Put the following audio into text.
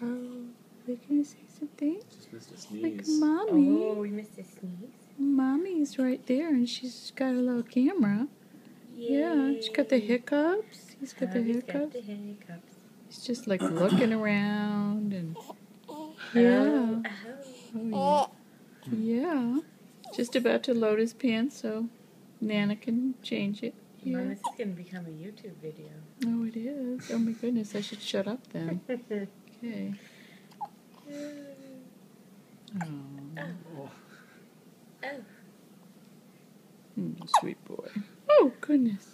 Oh, we're gonna say something? Just missed a Like sneeze. mommy. Oh, we missed a sneeze. Mommy's right there, and she's got a little camera. Yay. Yeah, she's got the hiccups. He's got the Xavi's hiccups. got the hiccups. He's just like looking around and yeah. Oh. Yeah. Yeah. Just about to load his pants so Nana can change it. Yeah. Mom, this is going to become a YouTube video. Oh, it is. Oh my goodness, I should shut up then. Okay. Oh. Sweet boy. Oh, goodness.